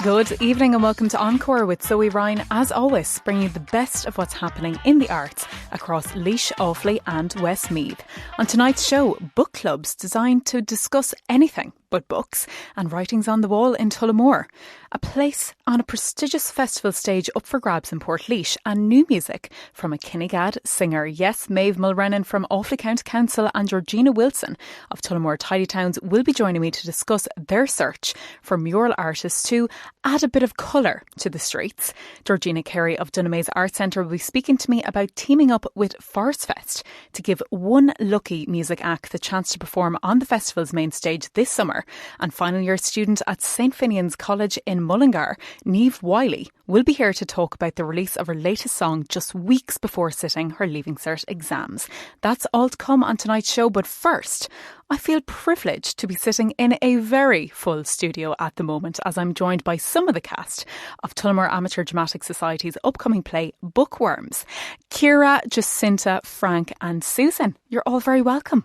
Good evening and welcome to Encore with Zoe Ryan, as always, bringing you the best of what's happening in the arts across Laois, Offaly and Westmeath. On tonight's show, book clubs designed to discuss anything but books and writings on the wall in Tullamore. A place on a prestigious festival stage up for grabs in Portlaoise, and new music from a Kinnegad singer. Yes, Maeve Mulrennan from Offaly County Council and Georgina Wilson of Tullamore Tidy Towns will be joining me to discuss their search for mural artists to add a bit of colour to the streets. Georgina Carey of Dunamaze Art Centre will be speaking to me about teaming up with Forest Fest to give one lucky music act the chance to perform on the festival's main stage this summer. And final year student at St Finian's College in Mullingar, Niamh Wiley, will be here to talk about the release of her latest song just weeks before sitting her Leaving Cert exams. That's all to come on tonight's show, but first, I feel privileged to be sitting in a very full studio at the moment, as I'm joined by some of the cast of Tullamore Amateur Dramatic Society's upcoming play Bookworms. Ciara, Jacinta, Frank and Susan, you're all very welcome.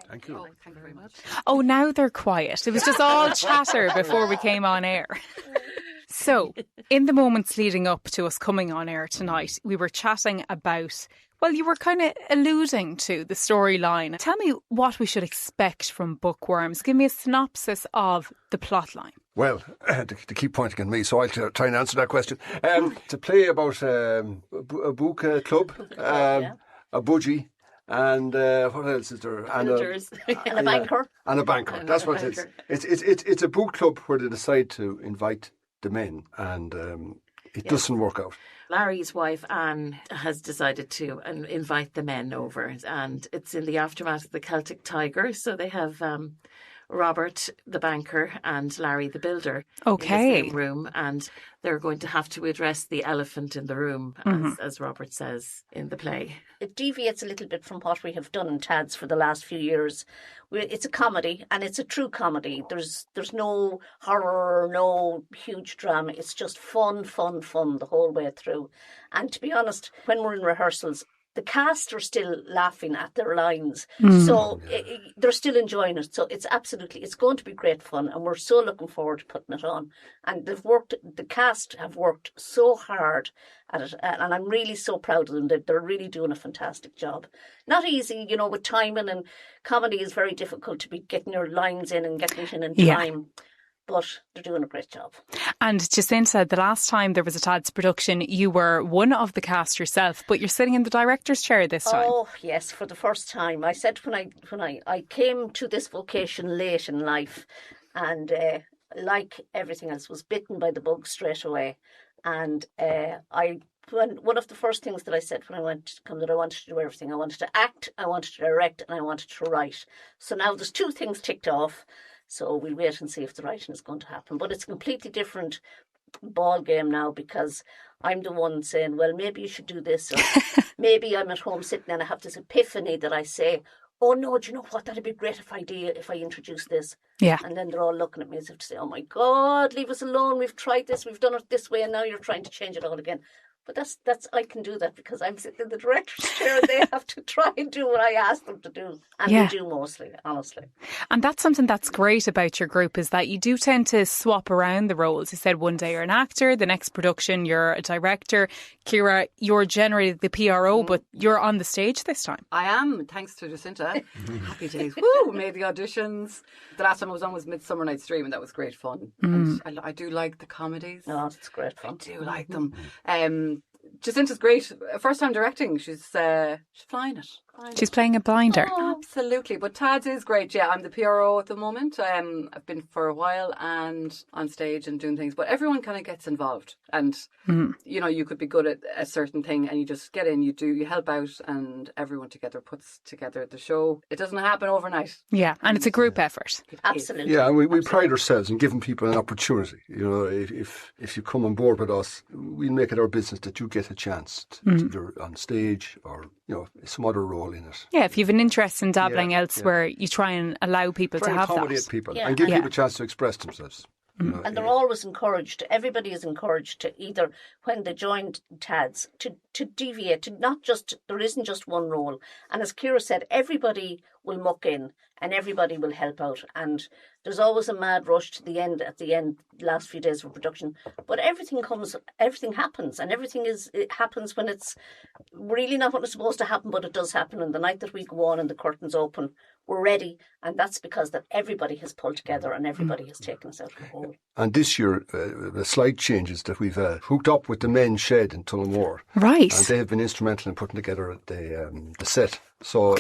Thank you. Thank you very much. Oh, now they're quiet. It was just all chatter before we came on air. So, in the moments leading up to us coming on air tonight, we were chatting about, well, you were kind of alluding to the storyline. Tell me what we should expect from Bookworms. Give me a synopsis of the plotline. Well, to keep pointing at me, so I'll try and answer that question. To play about a book club, a budgie. And what else is there? And a banker. And a banker. That's what it is. It's a book club where they decide to invite the men, and it doesn't work out. Larry's wife, Anne, has decided to invite the men over, and it's in the aftermath of the Celtic Tiger. So they have Robert, the banker, and Larry, the builder, in the same room, and they're going to have to address the elephant in the room, as Robert says in the play. It deviates a little bit from what we have done in TADS for the last few years. It's a comedy, and it's a true comedy. There's no horror, no huge drama. It's just fun the whole way through. And to be honest, when we're in rehearsals, the cast are still laughing at their lines. So they're still enjoying it. So it's going to be great fun. And we're so looking forward to putting it on. And the cast have worked so hard at it. And I'm really so proud of them. They're really doing a fantastic job. Not easy, with timing, and comedy is very difficult to be getting your lines in and getting it in time. But they're doing a great job. And Jacinta, the last time there was a TADS production, you were one of the cast yourself, but you're sitting in the director's chair this time. Oh, yes, for the first time. I said when I came to this vocation late in life, and like everything else, was bitten by the bug straight away. And one of the first things that I said when I went to come, that I wanted to do everything. I wanted to act, I wanted to direct, and I wanted to write. So now there's two things ticked off. So we'll wait and see if the writing is going to happen. But it's a completely different ball game now, because I'm the one saying, well, maybe you should do this. Or maybe I'm at home sitting and I have this epiphany that I say, oh, no, do you know what? That'd be a great idea if I introduce this. Yeah. And then they're all looking at me as if to say, oh, my God, leave us alone. We've tried this. We've done it this way. And now you're trying to change it all again. But that's I can do that because I'm sitting in the director's chair and they have to try and do what I ask them to do. And they do mostly, honestly. And that's something that's great about your group, is that you do tend to swap around the roles. You said one day you're an actor, the next production you're a director. Ciara, you're generally the PRO, but you're on the stage this time. I am, thanks to Jacinta. Happy days. Woo! Made the auditions. The last time I was on was Midsummer Night's Dream, and that was great fun. And I do like the comedies. No, it's great fun. I do like them. Jacinta's great. First time directing. She's flying it. She's playing a blinder. Oh, absolutely. But Tads is great. Yeah, I'm the PRO at the moment. I've been for a while and on stage and doing things. But everyone kind of gets involved. And, you could be good at a certain thing and you just get in, you help out, and everyone together puts together the show. It doesn't happen overnight. Yeah, and it's a group effort. Absolutely. Yeah, and we pride ourselves in giving people an opportunity. If you come on board with us, we make it our business that you get a chance to either on stage or some other role in it. Yeah, if you have an interest in dabbling elsewhere, you try and allow people to have that. Accommodate people and give people a chance to express themselves. And they're always encouraged, everybody is encouraged to either, when they joined TADS, to to deviate, to not just, there isn't just one role. And as Ciara said, everybody will muck in and everybody will help out. And there's always a mad rush to the end, at the end, last few days of production. But everything happens, and it happens when it's really not what it's supposed to happen, but it does happen. And the night that we go on and the curtains open, we're ready. And that's because that everybody has pulled together and everybody has taken us out of the hole. And this year, the slight changes that we've hooked up with the men's shed in Tullamore. Right. And they have been instrumental in putting together the set. So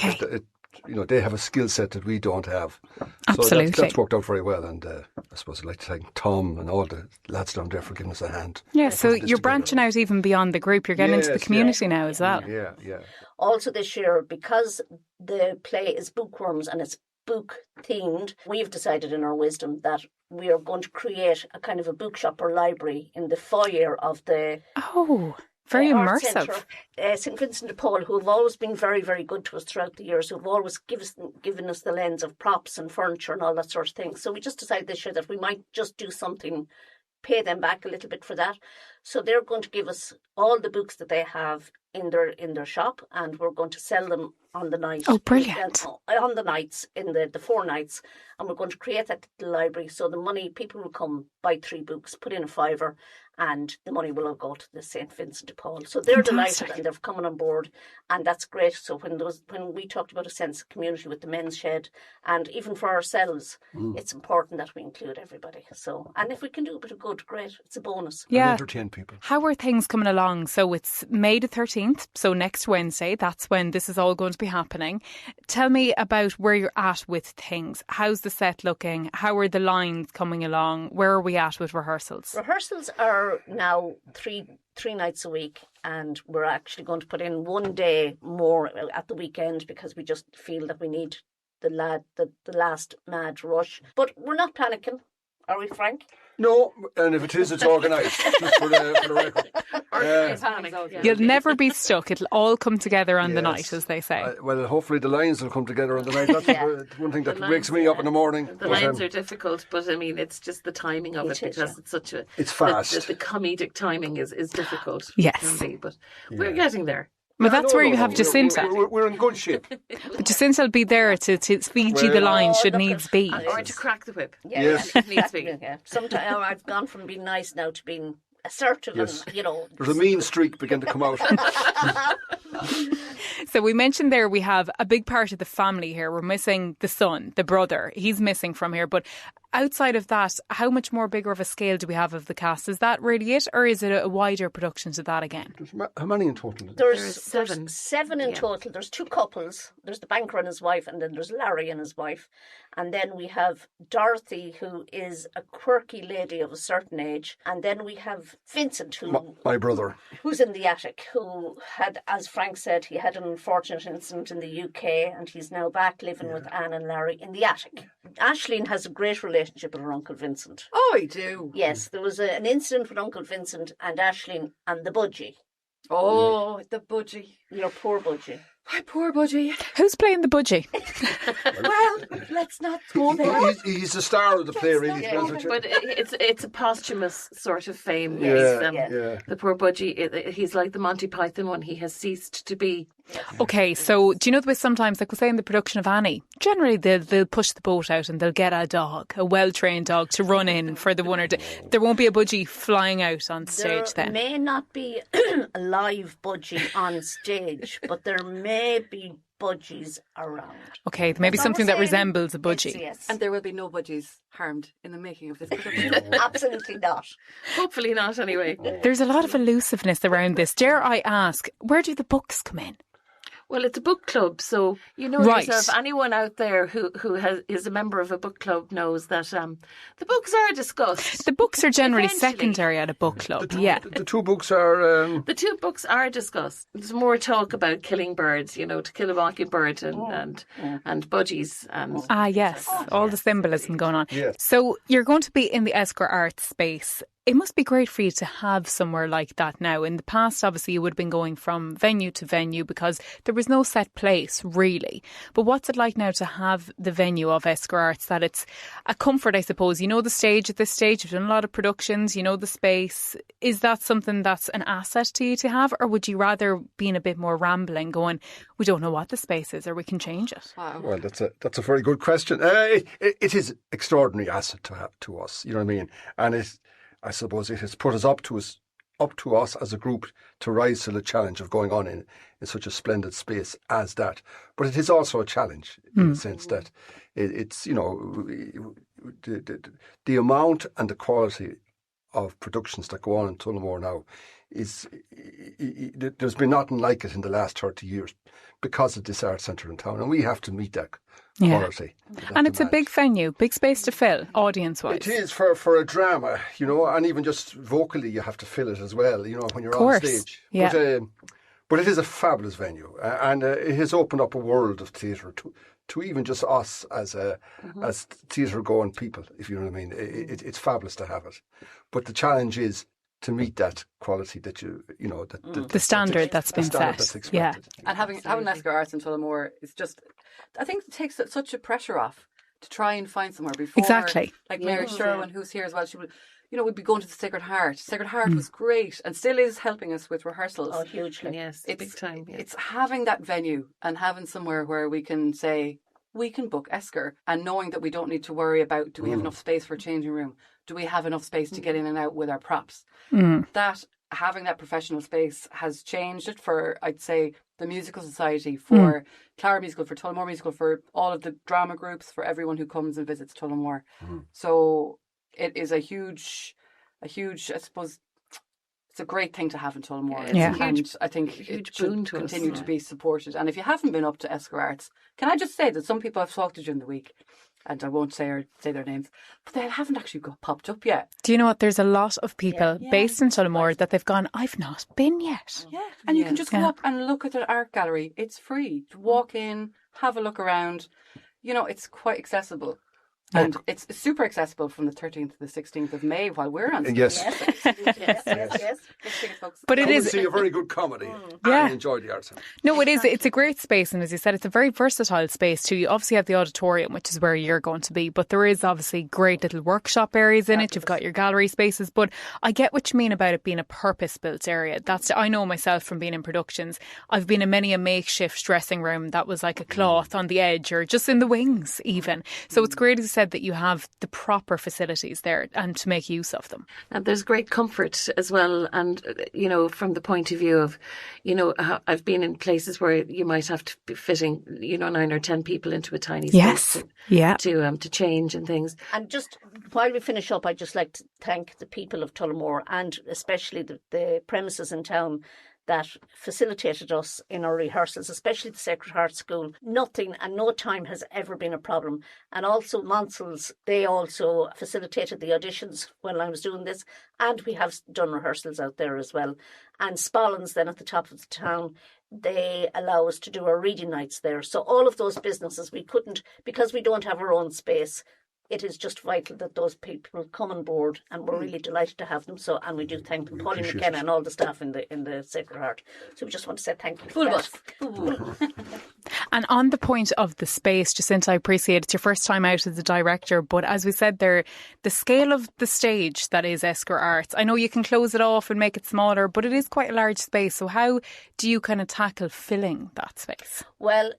they have a skill set that we don't have. Absolutely. So that's worked out very well. And I suppose I'd like to thank Tom and all the lads down there for giving us a hand. Yeah, so you're branching out even beyond the group. You're getting into the community now as well. Yeah. Also this year, because the play is Bookworms and it's book themed, we've decided in our wisdom that we are going to create a kind of a bookshop or library in the foyer of the very Arts immersive. Centre, St Vincent de Paul, who have always been very, very good to us throughout the years, who have always given us the lens of props and furniture and all that sort of thing. So we just decided this year that we might just do something, pay them back a little bit for that. So they're going to give us all the books that they have in their shop, and we're going to sell them on the night. Oh, brilliant. On the nights, in the 4 nights, and we're going to create that library. So the money, people will come, buy 3 books, put in a £5, and the money will all go to the St Vincent de Paul. So they're delighted and they've come on board, and that's great. So when we talked about a sense of community with the men's shed, and even for ourselves, it's important that we include everybody. So, and if we can do a bit of good, great. It's a bonus. Yeah. And entertain people. How are things coming along? So it's May the 13th, so next Wednesday, that's when this is all going to be happening. Tell me about where you're at with things. How's the set looking? How are the lines coming along? Where are we at with rehearsals? Rehearsals are now three nights a week, and we're actually going to put in 1 day more at the weekend because we just feel that we need the last mad rush. But we're not panicking, are we, Frank? No, and if it is, it's organised, just for the record. You'll never be stuck. It'll all come together on the night, as they say. Well, hopefully the lines will come together on the night. That's one thing that wakes me up in the morning. The lines are difficult, but I mean, it's just the timing of it because it's such a... It's fast. The comedic timing is difficult. Yes. It can be, but we're getting there. Well, that's where you have Jacinta. We're in good shape. But Jacinta will be there to feed you the line should needs be. Or to crack the whip. Yes. If needs be. Yeah. Sometimes I've gone from being nice now to being assertive, Yes. and There's a mean streak begin to come out. So we mentioned there we have a big part of the family here. We're missing the son, the brother. He's missing from here. But outside of that, how much more bigger of a scale do we have of the cast? Is that really it? Or is it a wider production to that again? How many in total? There's 7. 7 in total. There's 2 couples. There's the banker and his wife, and then there's Larry and his wife. And then we have Dorothy, who is a quirky lady of a certain age. And then we have Vincent, My brother. who's in the attic, who had, as Frank said, he had an unfortunate incident in the UK, and he's now back living with Anne and Larry in the attic. Aisling has a great relationship with her Uncle Vincent. Oh, I do. Yes, there was an incident with Uncle Vincent and Aisling and the budgie. Oh, the budgie. Your poor budgie. My poor budgie. Who's playing the budgie? Well, let's not go there. He's the star of the play, really. But it's a posthumous sort of fame. Yeah. The poor budgie, he's like the Monty Python one. He has ceased to be. Okay, so do you know the way sometimes, like we say in the production of Annie, generally they'll push the boat out and they'll get a dog, a well-trained dog, to run in for the one or two. There won't be a budgie flying out on stage then. There may not be a live budgie on stage, but there may be budgies around. Okay, maybe something that resembles a budgie. Yes. And there will be no budgies harmed in the making of this production. Absolutely not. Hopefully not, anyway. There's a lot of elusiveness around this. Dare I ask, where do the books come in? Well, it's a book club, so you know yourself. Anyone out there who is a member of a book club knows that the books are discussed. The books are generally Eventually. Secondary at a book club. The 2 books are... The 2 books are discussed. There's more talk about killing birds, to kill a mockingbird and budgies. And yes, all the symbolism going on. Yes. So you're going to be in the Esquire Arts space It must be great for you to have somewhere like that now. In the past, obviously, you would have been going from venue to venue because there was no set place, really. But what's it like now to have the venue of Esker Arts, that it's a comfort, I suppose? You know the stage at this stage, you've done a lot of productions, you know the space. Is that something that's an asset to you to have? Or would you rather be in a bit more rambling, going, we don't know what the space is or we can change it? Wow. Well, that's a very good question. It is extraordinary asset to have to us, you know what I mean? And I suppose it has put us up to us as a group to rise to the challenge of going on in such a splendid space as that. But it is also a challenge in the sense that it's, you know, the amount and the quality of productions that go on in Tullamore now there's been nothing like it in the last 30 years because of this art centre in town, and we have to meet that quality. And it's a big venue, big space to fill, audience-wise. It is for a drama, you know, and even just vocally you have to fill it as well, you know, when you're on stage. Yeah. But it is a fabulous venue, and it has opened up a world of theatre to even just us as theatre-going people, if you know what I mean. It's fabulous to have it. But the challenge is to meet that quality that the standard that's been set. That's expected. Yeah. And having Esker Arts in Tullamore is just, I think it takes such a pressure off to try and find somewhere before. Exactly. Like Mary Sherwin, who's here as well, she would, you know, we'd be going to the Sacred Heart. Sacred Heart was great and still is helping us with rehearsals. Oh, hugely. Yes, it's big time. Yeah. It's having that venue and having somewhere where we can say, we can book Esker, and knowing that we don't need to worry about, do we have enough space for a changing room? Do we have enough space to get in and out with our props? That having that professional space has changed it for, I'd say, the Musical Society, for Clara Musical, for Tullamore Musical, for all of the drama groups, for everyone who comes and visits Tullamore. So it is a huge, I suppose, it's a great thing to have in Tullamore. And I think it should continue to be supported. And if you haven't been up to Esker Arts, can I just say that some people I've talked to during the week, and I won't say their names, but they haven't actually got popped up yet. Do you know what? There's a lot of people based in Tullamore that they've gone, I've not been yet. Yeah, and you can just go up and look at the art gallery. It's free to walk in, have a look around. You know, it's quite accessible. And it's super accessible from the 13th to the 16th of May while we're on stage. Yes. But it is see a very good comedy. I enjoy the Arts Centre. No, it is. It's a great space, and as you said, it's a very versatile space too. You obviously have the auditorium, which is where you're going to be, but there is obviously great little workshop areas in it. You've got your gallery spaces, but I get what you mean about it being a purpose-built area. I know myself from being in productions. I've been in many a makeshift dressing room that was like a cloth on the edge or just in the wings even. So it's great, as you said, that you have the proper facilities there and to make use of them. And there's great comfort as well. And, you know, from the point of view of, you know, I've been in places where you might have to be fitting, you know, 9 or 10 people into a tiny space to change and things. And just while we finish up, I'd just like to thank the people of Tullamore and especially the premises in town that facilitated us in our rehearsals, especially the Sacred Heart School. Nothing and no time has ever been a problem. And also Monsell's, they also facilitated the auditions when I was doing this, and we have done rehearsals out there as well. And Spallins then at the top of the town, they allow us to do our reading nights there. So all of those businesses we couldn't, because we don't have our own space, it is just vital that those people come on board, and we're really delighted to have them. So, and we do thank them, Pauline McKenna and all the staff in the Sacred Heart. So we just want to say thank you. Full of us. And on the point of the space, Jacinta, I appreciate it's your first time out as a director, but as we said there, the scale of the stage that is Esker Arts, I know you can close it off and make it smaller, but it is quite a large space. So how do you kind of tackle filling that space? Well,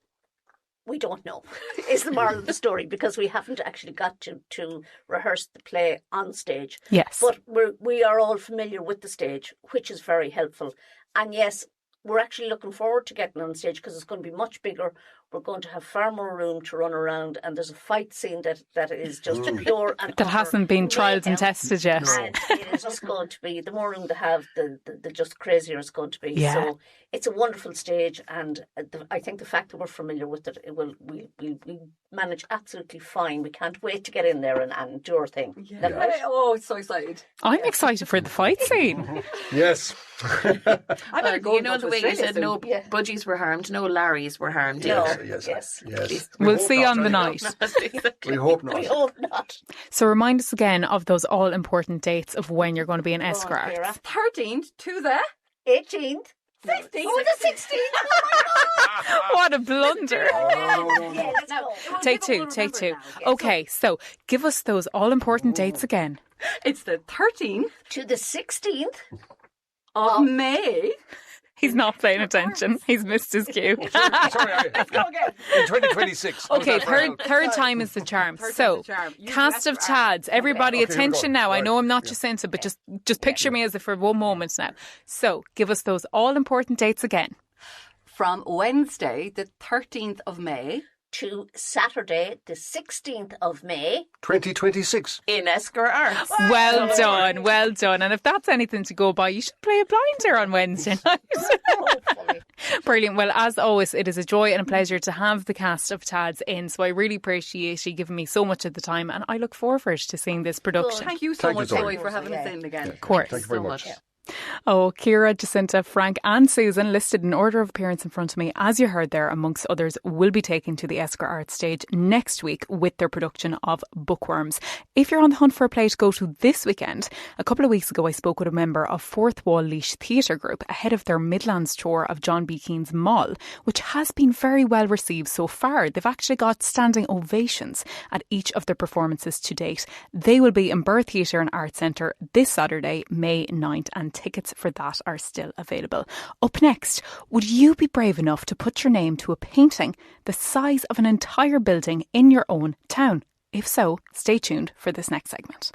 we don't know, is the moral of the story, because we haven't actually got to rehearse the play on stage. Yes. But we are all familiar with the stage, which is very helpful. And yes, we're actually looking forward to getting on stage because it's going to be much bigger. We're going to have far more room to run around, and there's a fight scene that is just pure and that hasn't been trialled and tested yet. And it is just going to be, the more room to have, the just crazier it's going to be. Yeah. So it's a wonderful stage, and I think the fact that we're familiar with it, we'll manage absolutely fine. We can't wait to get in there and do our thing. Yeah. Oh, it's so excited. I'm excited for the fight scene. Yes. You know the way you said no budgies were harmed, no Larrys were harmed. No. Yes. We'll hope see not, on the anyway. night. We hope not. We hope not. So remind us again of those all-important dates of when you're going to be in Go on, Esquire Arts. Ciara. 13th to the 18th. 16th. Oh, the 16th. What a blunder. No. Yeah, let's go. Take two. Okay, so give us those all-important dates again. It's the 13th To the 16th. of May. He's not paying attention. He's missed his cue. Sorry, in 2026. Okay, third time is the charm. So, cast of Tads. Everybody, Okay, here we attention go. now. I Right. know I'm not Jacinta, but just picture me as if for 1 moment now. So, give us those all-important dates again. From Wednesday, the 13th of May. To Saturday, the 16th of May. 2026. In Esquire Arts. Well done. And if that's anything to go by, you should play a blinder on Wednesday night. Hopefully. Brilliant. Well, as always, it is a joy and a pleasure to have the cast of Tads in. So I really appreciate you giving me so much of the time, and I look forward to seeing this production. Thank you so Thank you, much, Zoe. Zoe, for having us in again. Of course. Thank you very much. Oh, Ciara, Jacinta, Frank and Susan, listed in order of appearance in front of me, as you heard there, amongst others, will be taking to the Esquire Arts stage next week with their production of Bookworms. If you're on the hunt for a play to go to this weekend, a couple of weeks ago I spoke with a member of Fourth Wall Laois Theatre Group ahead of their Midlands tour of John B. Keane's Moll, which has been very well received so far. They've actually got standing ovations at each of their performances to date. They will be in Burr Theatre and Arts Centre this Saturday, May 9th, and tickets for that are still available. Up next, would you be brave enough to put your name to a painting the size of an entire building in your own town? If so, stay tuned for this next segment.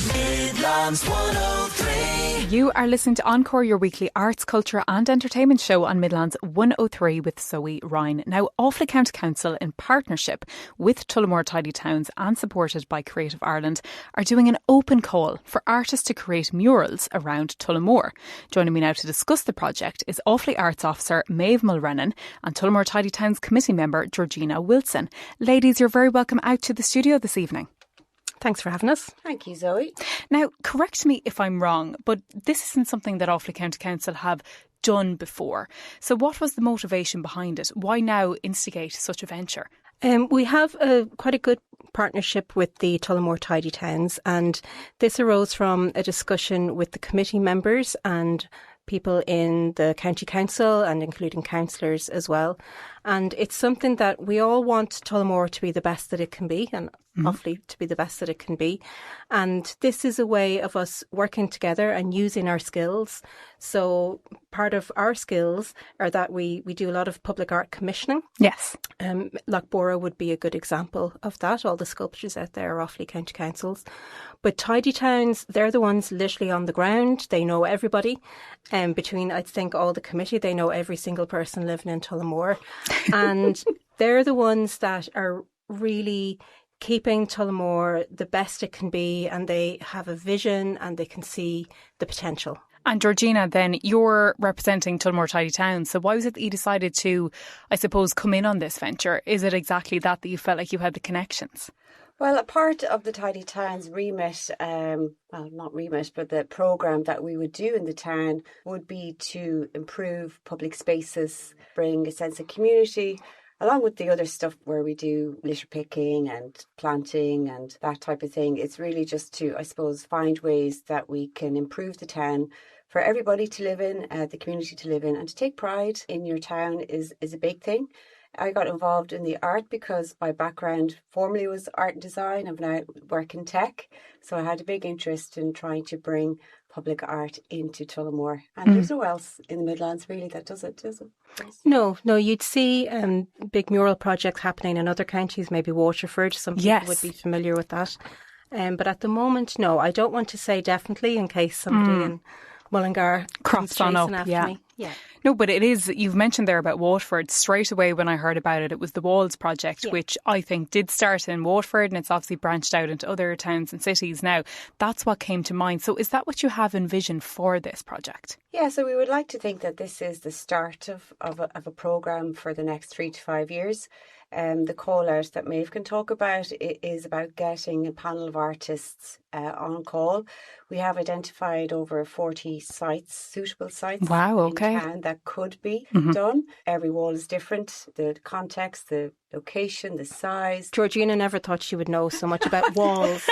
Midlands 103. You are listening to Encore, your weekly arts, culture and entertainment show on Midlands 103 with Zoe Ryan. Now, Offaly County Council, in partnership with Tullamore Tidy Towns and supported by Creative Ireland, are doing an open call for artists to create murals around Tullamore. Joining me now to discuss the project is Offaly Arts Officer Maeve Mulrennan and Tullamore Tidy Towns Committee Member Georgina Wilson. Ladies, you're very welcome out to the studio this evening. Thanks for having us. Thank you, Zoe. Now, correct me if I'm wrong, but this isn't something that Offaly County Council have done before. So what was the motivation behind it? Why now instigate such a venture? We have quite a good partnership with the Tullamore Tidy Towns, and this arose from a discussion with the committee members and people in the county council, and including councillors as well. And it's something that we all want Tullamore to be the best that it can be, and Offaly to be the best that it can be. And this is a way of us working together and using our skills. So part of our skills are that we do a lot of public art commissioning. Yes. Lochborough would be a good example of that. All the sculptures out there are Offaly County Councils. But Tidy Towns, they're the ones literally on the ground. They know everybody. Between, I think, all the committee, they know every single person living in Tullamore. And they're the ones that are really keeping Tullamore the best it can be, and they have a vision and they can see the potential. And Georgina, then you're representing Tullamore Tidy Towns. So why was it that you decided to, I suppose, come in on this venture? Is it exactly that you felt like you had the connections? Well, a part of the Tidy Towns remit, well, not remit, but the programme that we would do in the town would be to improve public spaces, bring a sense of community, along with the other stuff where we do litter picking and planting and that type of thing. It's really just to, I suppose, find ways that we can improve the town for everybody to live in, the community to live in, and to take pride in your town is a big thing. I got involved in the art because my background formerly was art and design. I've now work in tech. So I had a big interest in trying to bring public art into Tullamore. And there's no else in the Midlands really that does it, does it? No, you'd see big mural projects happening in other counties, maybe Waterford. Some people would be familiar with that. But at the moment, no, I don't want to say definitely in case somebody in Mullingar crossed on up, me. Yeah. No, but it is, you've mentioned there about Waterford. Straight away when I heard about it, it was the Walls project, which I think did start in Waterford, and it's obviously branched out into other towns and cities now. That's what came to mind. So is that what you have envisioned for this project? Yeah, so we would like to think that this is the start of a programme for the next 3 to 5 years. the call out that Maeve can talk about is about getting a panel of artists on call. We have identified over 40 sites, suitable sites Wow, in okay. town that could be done. Every wall is different, the context, the location, the size. Georgina never thought she would know so much about walls.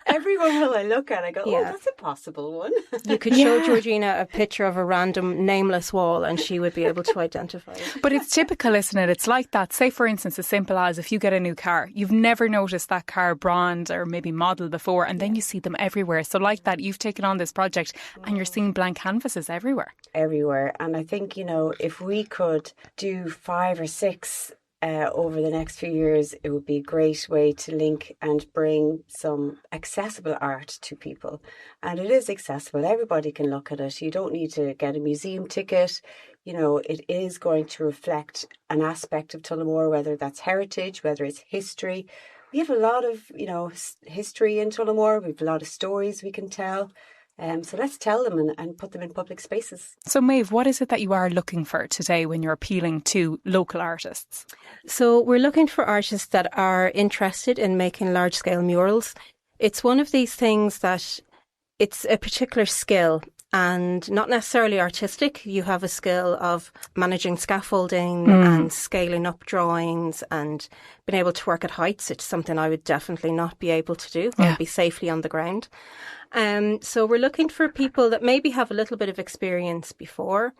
Every wall I look at, I go, Yeah. oh, that's a possible one. You could show Georgina a picture of a random nameless wall and she would be able to identify it. But it's typical, isn't it? It's like that. Say, for instance, as simple as if you get a new car, you've never noticed that car brand or maybe model before, and then you see them everywhere. So like that, you've taken on this project and you're seeing blank canvases everywhere. Everywhere. And I think, if we could do 5 or 6 over the next few years, it would be a great way to link and bring some accessible art to people. And it is accessible. Everybody can look at it. You don't need to get a museum ticket. It is going to reflect an aspect of Tullamore, whether that's heritage, whether it's history. We have a lot of, history in Tullamore. We have a lot of stories we can tell. So let's tell them and put them in public spaces. So Maeve, what is it that you are looking for today when you're appealing to local artists? So we're looking for artists that are interested in making large-scale murals. It's one of these things that it's a particular skill and not necessarily artistic. You have a skill of managing scaffolding and scaling up drawings and being able to work at heights. It's something I would definitely not be able to do. I'd be safely on the ground. So we're looking for people that maybe have a little bit of experience before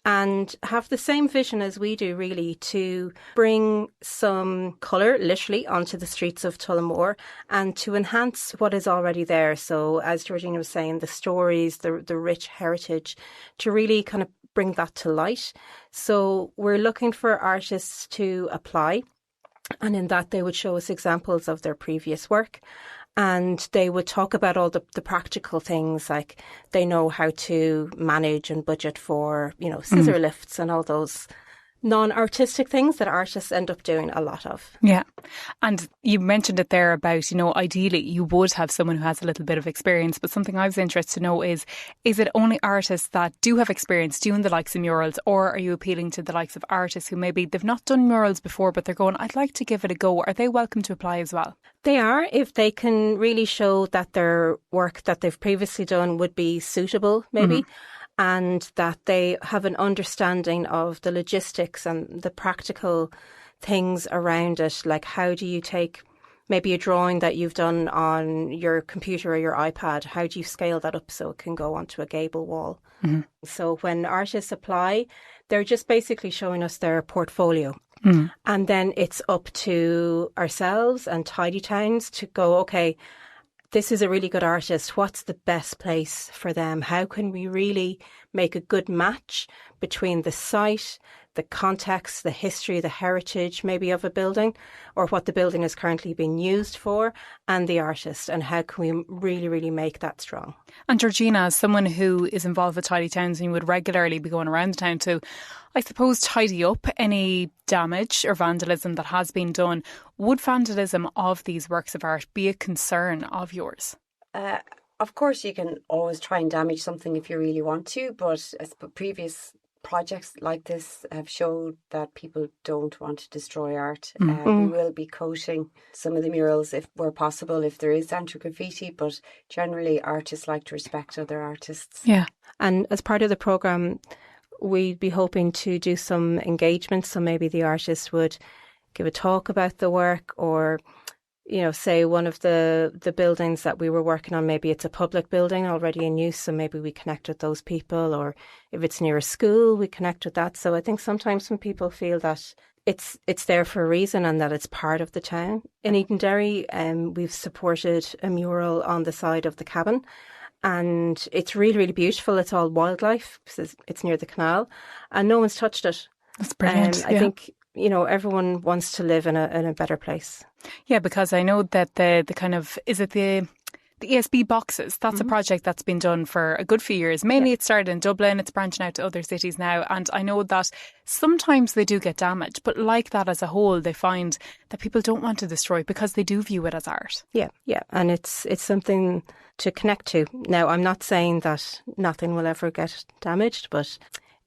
and have the same vision as we do, really, to bring some colour, literally, onto the streets of Tullamore and to enhance what is already there. So as Georgina was saying, the stories, the rich heritage, to really kind of bring that to light. So we're looking for artists to apply, and in that they would show us examples of their previous work. And they would talk about all the practical things, like they know how to manage and budget for, scissor lifts and all those non-artistic things that artists end up doing a lot of. Yeah. And you mentioned it there about, ideally you would have someone who has a little bit of experience, but something I was interested to know is it only artists that do have experience doing the likes of murals, or are you appealing to the likes of artists who maybe they've not done murals before, but they're going, I'd like to give it a go? Are they welcome to apply as well? They are, if they can really show that their work that they've previously done would be suitable, maybe. And that they have an understanding of the logistics and the practical things around it. Like, how do you take maybe a drawing that you've done on your computer or your iPad? How do you scale that up so it can go onto a gable wall? So when artists apply, they're just basically showing us their portfolio. And then it's up to ourselves and Tidy Towns to go, okay, this is a really good artist. What's the best place for them? How can we really make a good match between the site, the context, the history, the heritage maybe of a building, or what the building is currently being used for, and the artist? And how can we really, really make that strong? And Georgina, as someone who is involved with Tidy Towns and you would regularly be going around the town to, I suppose, tidy up any damage or vandalism that has been done, would vandalism of these works of art be a concern of yours? Of course, you can always try and damage something if you really want to, but as previous projects like this have showed that people don't want to destroy art. We will be coating some of the murals if where possible, if there is anti-graffiti, but generally artists like to respect other artists. Yeah. And as part of the programme, we'd be hoping to do some engagement. So maybe the artist would give a talk about the work, or say one of the buildings that we were working on, maybe it's a public building already in use, so maybe we connect with those people, or if it's near a school, we connect with that. So I think sometimes when people feel that it's there for a reason and that it's part of the town. In Edenderry, we've supported a mural on the side of the cabin, and it's really, really beautiful. It's all wildlife because it's near the canal, and no one's touched it. That's brilliant. I think everyone wants to live in a better place. Yeah, because I know that the kind of, is it the ESB boxes? That's a project that's been done for a good few years. Mainly it started in Dublin, it's branching out to other cities now. And I know that sometimes they do get damaged, but like that as a whole, they find that people don't want to destroy because they do view it as art. Yeah. And it's something to connect to. Now, I'm not saying that nothing will ever get damaged, but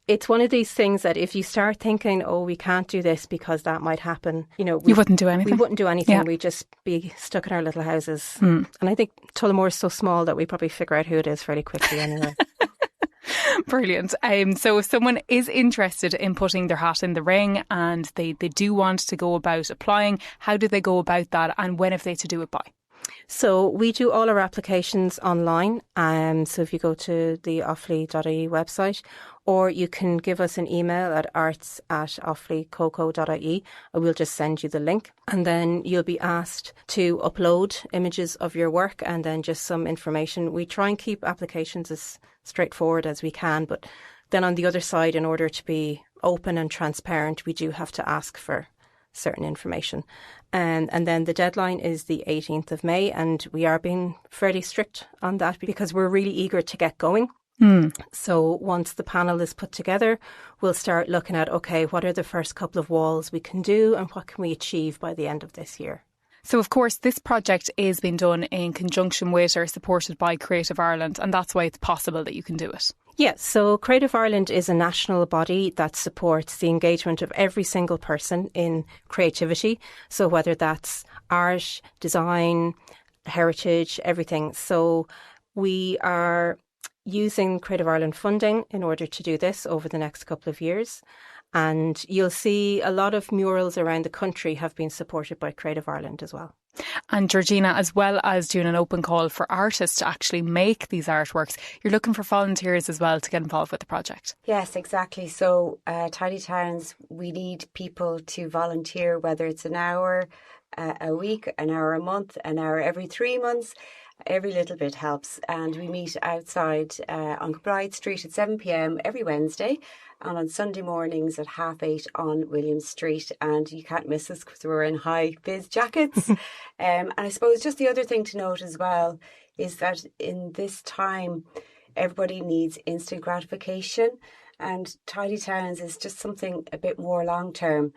it's one of these things that if you start thinking, oh, we can't do this because that might happen, you wouldn't do anything. We wouldn't do anything. Yeah. We'd just be stuck in our little houses. And I think Tullamore is so small that we probably figure out who it is fairly quickly anyway. Brilliant. So if someone is interested in putting their hat in the ring and they do want to go about applying, how do they go about that, and when have they to do it by? So we do all our applications online. So if you go to the offaly.ie website, or you can give us an email at arts@offalycoco.ie, and we'll just send you the link. And then you'll be asked to upload images of your work and then just some information. We try and keep applications as straightforward as we can, but then on the other side, in order to be open and transparent, we do have to ask for certain information. And then the deadline is the 18th of May, and we are being fairly strict on that because we're really eager to get going. So once the panel is put together, we'll start looking at, okay, what are the first couple of walls we can do and what can we achieve by the end of this year? So, of course, this project is being done in conjunction with or supported by Creative Ireland, and that's why it's possible that you can do it. Yes, so Creative Ireland is a national body that supports the engagement of every single person in creativity. So whether that's art, design, heritage, everything. So we are using Creative Ireland funding in order to do this over the next couple of years. And you'll see a lot of murals around the country have been supported by Creative Ireland as well. And Georgina, as well as doing an open call for artists to actually make these artworks, you're looking for volunteers as well to get involved with the project. Yes, exactly. So Tidy Towns, we need people to volunteer, whether it's an hour a week, an hour a month, an hour every 3 months. Every little bit helps. And we meet outside on Bride Street at 7 p.m. every Wednesday, and on Sunday mornings at 8:30 on William Street. And you can't miss us because we're in high vis jackets. And I suppose just the other thing to note as well is that in this time, everybody needs instant gratification. And Tidy Towns is just something a bit more long term,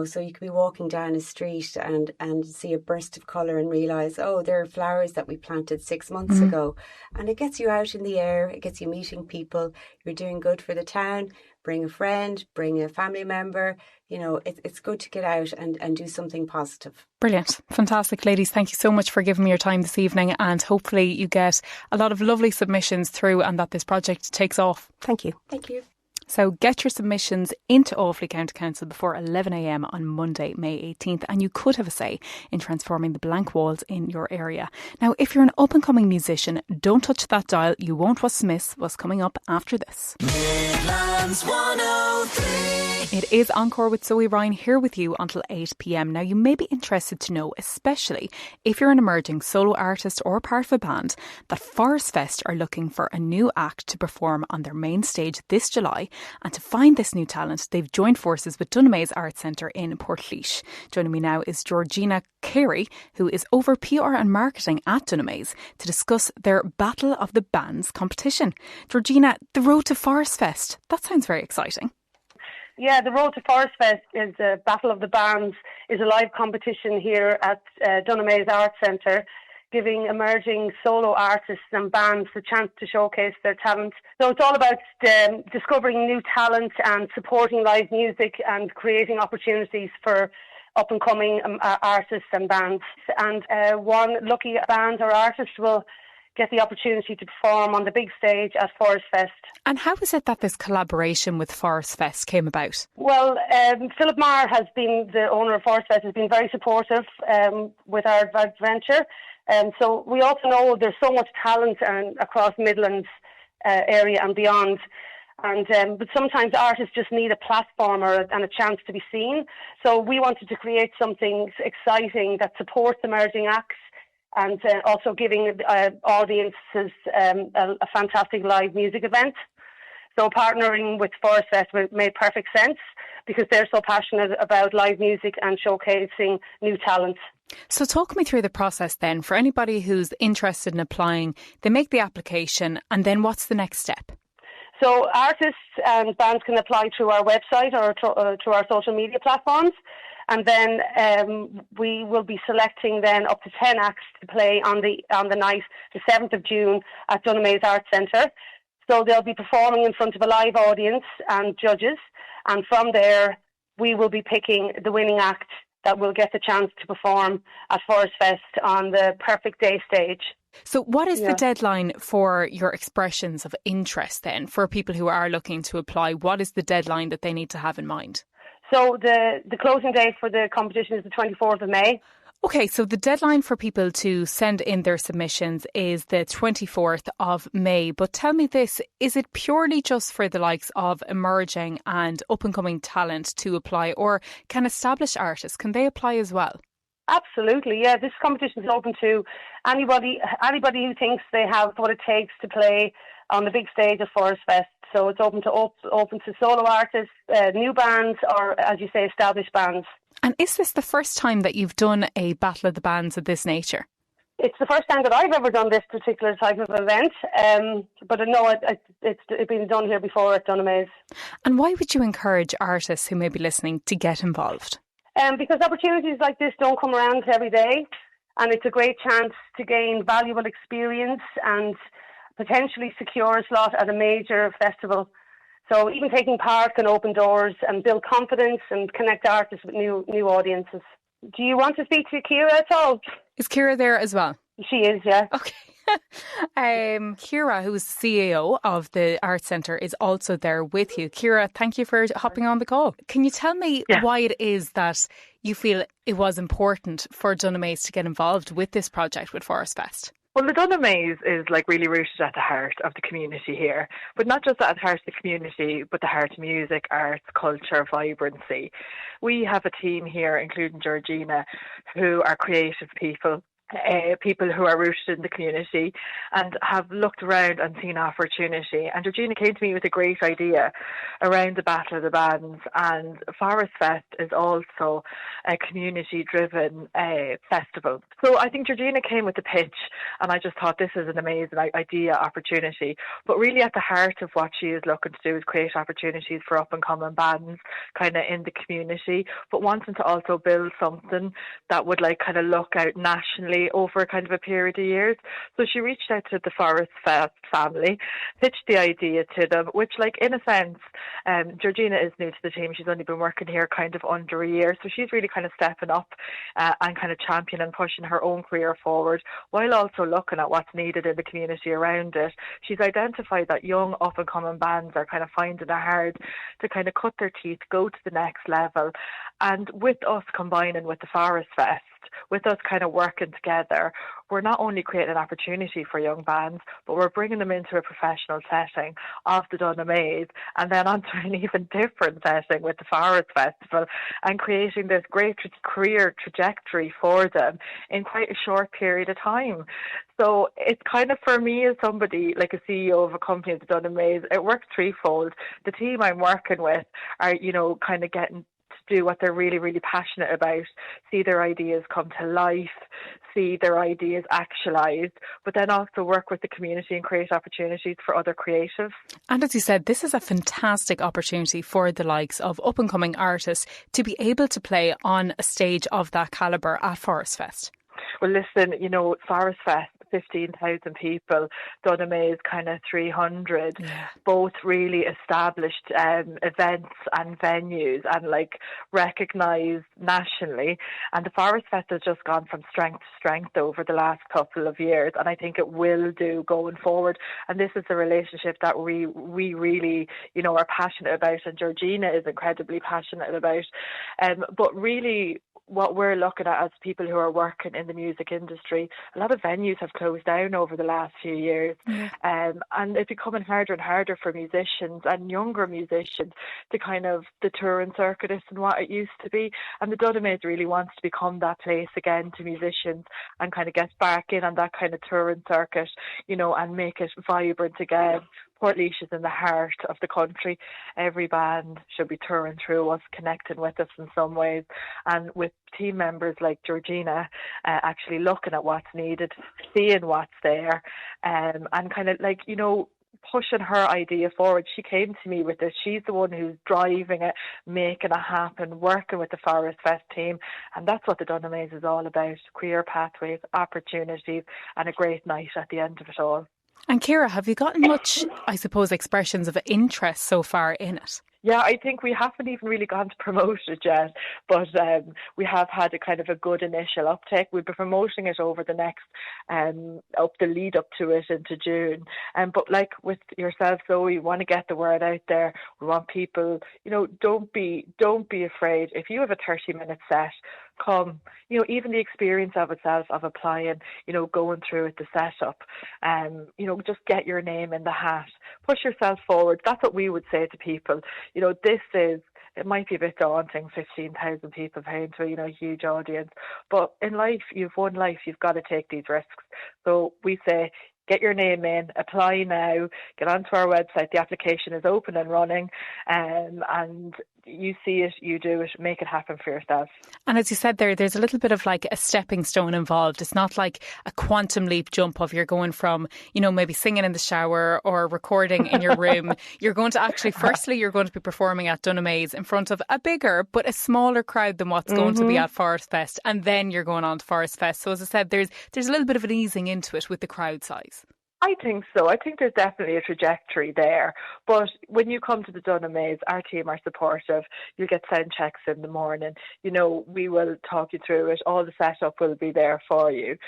so you could be walking down a street and see a burst of colour and realise, oh, there are flowers that we planted 6 months ago. And it gets you out in the air, it gets you meeting people, you're doing good for the town. Bring a friend, bring a family member. It's good to get out and do something positive. Brilliant. Fantastic, ladies. Thank you so much for giving me your time this evening, and hopefully you get a lot of lovely submissions through and that this project takes off. Thank you. Thank you. So get your submissions into Offaly County Council before 11 a.m. on Monday, May 18th, and you could have a say in transforming the blank walls in your area. Now, if you're an up-and-coming musician, don't touch that dial. You won't want to miss what's coming up after this. Midlands 103. It is Encore with Zoe Ryan here with you until 8 p.m. Now, you may be interested to know, especially if you're an emerging solo artist or part of a band, that Forest Fest are looking for a new act to perform on their main stage this July. And to find this new talent, they've joined forces with Dunamaise Arts Centre in Portlaoise. Joining me now is Georgina Carey, who is over PR and marketing at Dunamaise, to discuss their Battle of the Bands competition. Georgina, the road to Forest Fest, that sounds very exciting. Yeah, the Road to Forest Fest is a Battle of the Bands, is a live competition here at Dunamaise Arts Centre, giving emerging solo artists and bands the chance to showcase their talent. So it's all about discovering new talent and supporting live music and creating opportunities for up-and-coming artists and bands. And one lucky band or artist will get the opportunity to perform on the big stage at Forest Fest. And how is it that this collaboration with Forest Fest came about? Well, Philip Marr has been, the owner of Forest Fest, has been very supportive with our venture. So we also know there's so much talent across Midlands area and beyond. And but sometimes artists just need a platform and a chance to be seen. So we wanted to create something exciting that supports emerging acts and also giving audiences a fantastic live music event. So partnering with Forest Fest made perfect sense because they're so passionate about live music and showcasing new talent. So talk me through the process then. For anybody who's interested in applying, they make the application and then what's the next step? So artists and bands can apply through our website or through our social media platforms. And then we will be selecting then up to 10 acts to play on the night, the 7th of June at Dunamaise Arts Centre. So they'll be performing in front of a live audience and judges, and from there we will be picking the winning act that will get the chance to perform at Forest Fest on the Perfect Day stage. So what is the deadline for your expressions of interest then, for people who are looking to apply? What is the deadline that they need to have in mind? So the closing date for the competition is the 24th of May. Okay, so the deadline for people to send in their submissions is the 24th of May. But tell me this, is it purely just for the likes of emerging and up-and-coming talent to apply, or can established artists, can they apply as well? Absolutely, yeah. This competition is open to anybody who thinks they have what it takes to play on the big stage of Forest Fest. So it's open to solo artists, new bands, or, as you say, established bands. And is this the first time that you've done a Battle of the Bands of this nature? It's the first time that I've ever done this particular type of event, but no, it's been done here before at Dunamaze. And why would you encourage artists who may be listening to get involved? Because opportunities like this don't come around every day, and it's a great chance to gain valuable experience and potentially secure a slot at a major festival. So even taking part can open doors and build confidence and connect artists with new audiences. Do you want to speak to Kira at all? Is Kira there as well? She is, yeah. Okay. Kira, who is CEO of the Arts Centre, is also there with you. Kira, thank you for hopping on the call. Can you tell me why it is that you feel it was important for Dunamaze to get involved with this project with Forest Fest? Well, the Dunamaze is really rooted at the heart of the community here, but not just at the heart of the community, but the heart of music, arts, culture, vibrancy. We have a team here, including Georgina, who are creative people. People who are rooted in the community and have looked around and seen opportunity. And Georgina came to me with a great idea around the Battle of the Bands, and Forest Fest is also a community-driven festival. So I think Georgina came with the pitch, and I just thought this is an amazing idea, opportunity. But really at the heart of what she is looking to do is create opportunities for up-and-coming bands kind of in the community, but wanting to also build something that would kind of look out nationally over kind of a period of years. So she reached out to the Forest Fest family, pitched the idea to them, which in a sense, Georgina is new to the team. She's only been working here kind of under a year. So she's really kind of stepping up and kind of championing and pushing her own career forward while also looking at what's needed in the community around it. She's identified that young up and coming bands are kind of finding it hard to kind of cut their teeth, go to the next level. And with us combining with the Forest Fest, with us kind of working together, we're not only creating an opportunity for young bands, but we're bringing them into a professional setting of the Dunamaze, and then onto an even different setting with the Forest Festival, and creating this great career trajectory for them in quite a short period of time. So it's kind of, for me as somebody, like a CEO of a company at the Dunamaze, it works threefold. The team I'm working with are, kind of getting to do what they're really, really passionate about, see their ideas come to life, see their ideas actualised, but then also work with the community and create opportunities for other creatives. And as you said, this is a fantastic opportunity for the likes of up-and-coming artists to be able to play on a stage of that calibre at Forest Fest. Well, listen, Forest Fest, 15,000 people, Dunamaze kind of 300, both really established events and venues and recognised nationally. And the Forest Fest has just gone from strength to strength over the last couple of years, and I think it will do going forward. And this is a relationship that we really, are passionate about, and Georgina is incredibly passionate about. But really, what we're looking at as people who are working in the music industry, a lot of venues have closed down over the last few years. And it's becoming harder and harder for musicians and younger musicians to kind of, the touring circuit isn't what it used to be. And the Dunamaze really wants to become that place again to musicians and kind of get back in on that kind of touring circuit, and make it vibrant again. Portlaoise is in the heart of the country. Every band should be touring through us, connecting with us in some ways, and with team members like Georgina actually looking at what's needed, seeing what's there, and kind of pushing her idea forward. She came to me with this. She's the one who's driving it, making it happen, working with the Forest Fest team, and that's what the Dunamaze is all about: career pathways, opportunities, and a great night at the end of it all. And Ciara, have you gotten much, I suppose, expressions of interest so far in it? Yeah, I think we haven't even really gone to promote it yet, but we have had a kind of a good initial uptake. We'll be promoting it over the next, up the lead up to it into June. But like with yourself, Zoe, we want to get the word out there. We want people, don't be afraid. If you have a 30-minute set, come. Even the experience of itself of applying, going through it, the setup, just get your name in the hat. Push yourself forward. That's what we would say to people. It might be a bit daunting, 15,000 people paying to a huge audience. But in life, you've one life, you've got to take these risks. So we say, get your name in, apply now, get onto our website. The application is open and running, and you see it, you do it, make it happen for yourself. And as you said there's a little bit of like a stepping stone involved. It's not like a quantum leap jump of you're going from, maybe singing in the shower or recording in your room. You're going to actually, firstly, you're going to be performing at Dunamaze in front of a bigger but a smaller crowd than what's going to be at Forest Fest. And then you're going on to Forest Fest. So as I said, there's a little bit of an easing into it with the crowd size. I think so. I think there's definitely a trajectory there. But when you come to the Dunamaze, our team are supportive. You'll get sound checks in the morning. We will talk you through it. All the setup will be there for you.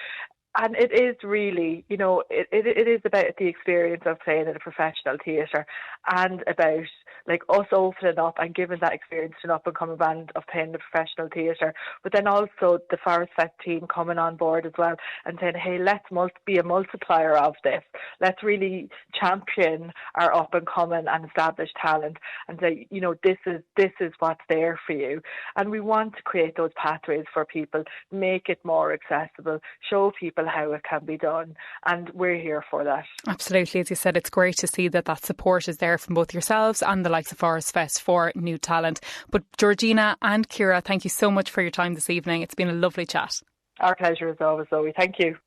And it is really, it is about the experience of playing in a professional theatre and about like us opening up and giving that experience to an up-and-coming band of playing in a professional theatre. But then also the Forest Fest team coming on board as well and saying, hey, let's be a multiplier of this. Let's really champion our up-and-coming and established talent and say, this is what's there for you. And we want to create those pathways for people, make it more accessible, show people how it can be done, and we're here for that. Absolutely. As you said, it's great to see that support is there from both yourselves and the likes of Forest Fest for new talent. But Georgina and Ciara, thank you so much for your time this evening. It's been a lovely chat. Our pleasure as always, Zoe. Thank you.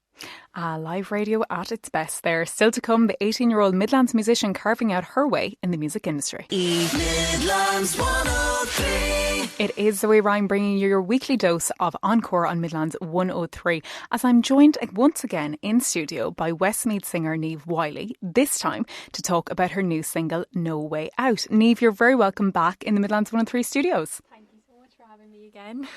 Live radio at its best there. Still to come, the 18-year-old Midlands musician carving out her way in the music industry. Midlands 103. It is Zoe Ryan bringing you your weekly dose of Encore on Midlands 103, as I'm joined once again in studio by Westmeath singer Niamh Wiley, this time to talk about her new single No Way Out. Niamh, you're very welcome back in the Midlands 103 studios. Again.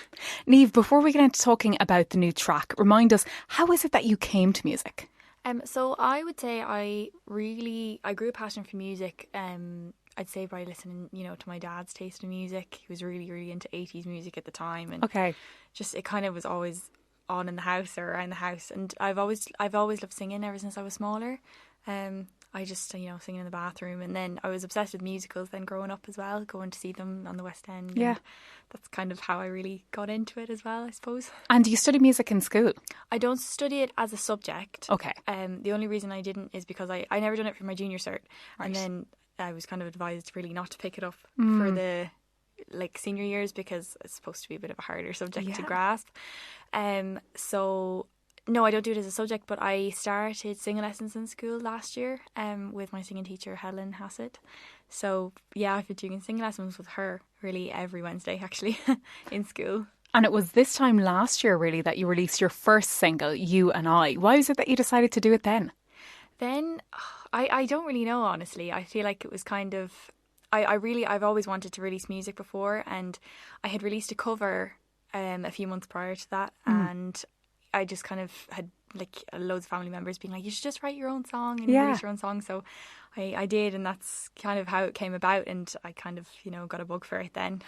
Niamh, before we get into talking about the new track, remind us, how is it that you came to music? So I would say I grew a passion for music. I'd say by listening, to my dad's taste in music. He was really, really into 80s music at the time, and it kind of was always on in the house or around the house. And I've always loved singing ever since I was smaller. I just, singing in the bathroom, and then I was obsessed with musicals then growing up as well, going to see them on the West End. Yeah. That's kind of how I really got into it as well, I suppose. And do you study music in school? I don't study it as a subject. Okay. The only reason I didn't is because I never done it for my junior cert. Right. And then I was kind of advised really not to pick it up for the senior years because it's supposed to be a bit of a harder subject to grasp. So no, I don't do it as a subject, but I started singing lessons in school last year with my singing teacher, Helen Hassett. So, yeah, I've been doing singing lessons with her really every Wednesday, actually, in school. And it was this time last year, really, that you released your first single, You and I. Why was it that you decided to do it then? Then, I don't really know, honestly. I feel like it was kind of... I've always wanted to release music before, and I had released a cover a few months prior to that, and I just kind of had loads of family members being like, you should just write your own song and release your own song. So I did, and that's kind of how it came about, and I kind of, got a bug for it then.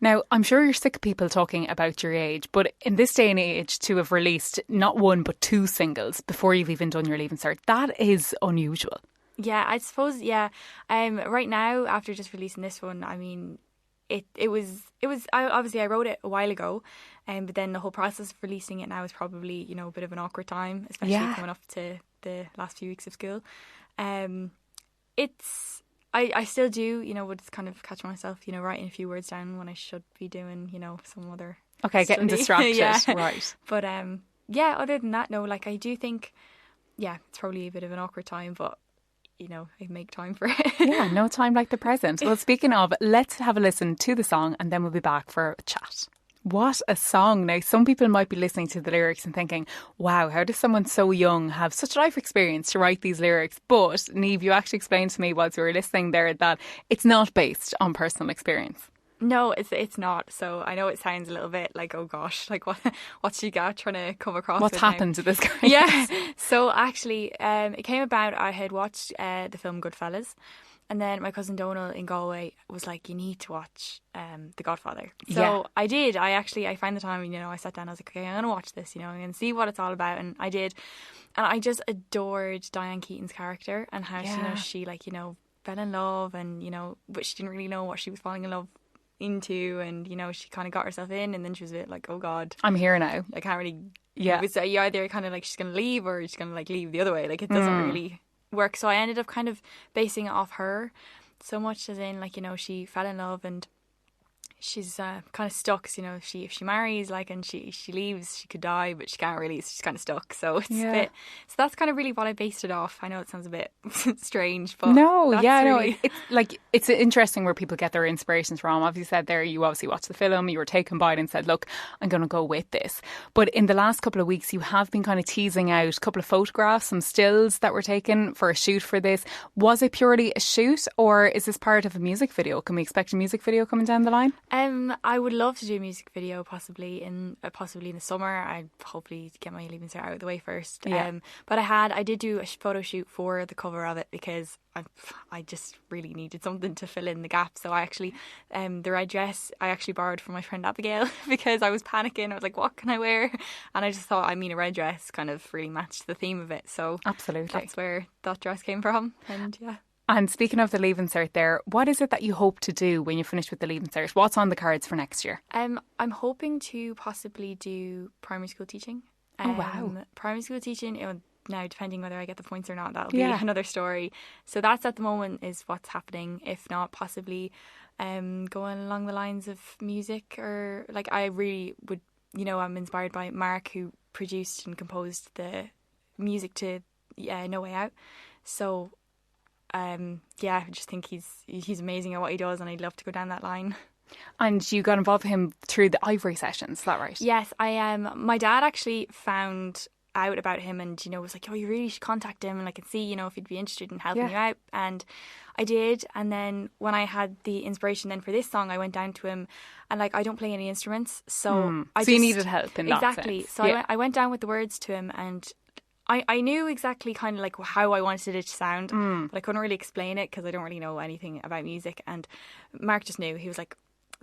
Now, I'm sure you're sick of people talking about your age, but in this day and age to have released not one but two singles before you've even done your Leaving Cert, that is unusual. Yeah, I suppose, yeah. Right now, after just releasing this one, I mean, it was obviously I wrote it a while ago, but then the whole process of releasing it now is probably a bit of an awkward time, especially coming up to the last few weeks of school. I still do would kind of catch myself writing a few words down when I should be doing some other getting distracted. Right, but other than that, no, I do think it's probably a bit of an awkward time, but I make time for it. Yeah, no time like the present. Well, speaking of, let's have a listen to the song and then we'll be back for a chat. What a song. Now, some people might be listening to the lyrics and thinking, wow, how does someone so young have such a life experience to write these lyrics? But, Niamh, you actually explained to me whilst we were listening there that it's not based on personal experience. No, it's not. So I know it sounds a little bit like, oh gosh, like what's she got trying to come across What's with happened now? to this guy? Yeah. So actually, it came about, I had watched the film Goodfellas. And then my cousin Donal in Galway was like, you need to watch The Godfather. So I did. I found the time, I sat down, I was like, okay, I'm going to watch this, I'm going to see what it's all about. And I did. And I just adored Diane Keaton's character and how she fell in love and, but she didn't really know what she was falling in love into. And, she kind of got herself in and then she was a bit like, oh God. I'm here now. I can't really. Yeah. So you either kind of like she's going to leave or she's going to like leave the other way. Like it doesn't really work. So I ended up kind of basing it off her so much, as in like she fell in love and she's kind of stuck. So, if she marries and she leaves, she could die, but she can't really. She's kind of stuck. So it's a bit. So that's kind of really what I based it off. I know it sounds a bit strange, but it's interesting where people get their inspirations from. As you said there, you obviously watched the film, you were taken by it and said, look, I'm going to go with this. But in the last couple of weeks, you have been kind of teasing out a couple of photographs, some stills that were taken for a shoot for this. Was it purely a shoot, or is this part of a music video? Can we expect a music video coming down the line? I would love to do a music video possibly in the summer. I'd hopefully get my leaving cert out of the way first. But I did do a photo shoot for the cover of it because I just really needed something to fill in the gap. So I actually, the red dress I actually borrowed from my friend Abigail because I was panicking. I was like, what can I wear? And I just thought, a red dress kind of really matched the theme of it. So absolutely, that's where that dress came from. And yeah. And speaking of the Leaving Cert there, what is it that you hope to do when you finish with the Leaving Cert? What's on the cards for next year? I'm hoping to possibly do primary school teaching. Oh, wow. Primary school teaching, now depending whether I get the points or not, that'll be another story. So that's at the moment is what's happening. If not, possibly going along the lines of music, or like I really would, I'm inspired by Mark, who produced and composed the music to No Way Out. So I just think he's amazing at what he does, and I'd love to go down that line. And you got involved with him through the Ivory sessions, is that right? Yes, I am. My dad actually found out about him and, was like, oh, you really should contact him and I can see, if he'd be interested in helping you out. And I did. And then when I had the inspiration then for this song, I went down to him and I don't play any instruments. So you needed help in that sense. Exactly. So I went down with the words to him and I knew exactly kind of like how I wanted it to sound, but I couldn't really explain it because I don't really know anything about music. And Mark just knew. He was like,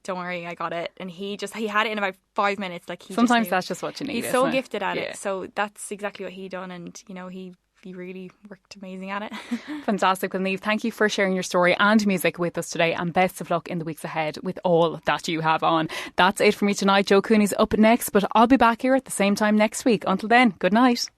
don't worry, I got it. And he had it in about 5 minutes. Sometimes that's just what you need. He's so gifted at it. So that's exactly what he done. And, he really worked amazing at it. Fantastic. Well, Niamh, thank you for sharing your story and music with us today, and best of luck in the weeks ahead with all that you have on. That's it for me tonight. Joe Cooney's up next, but I'll be back here at the same time next week. Until then, good night.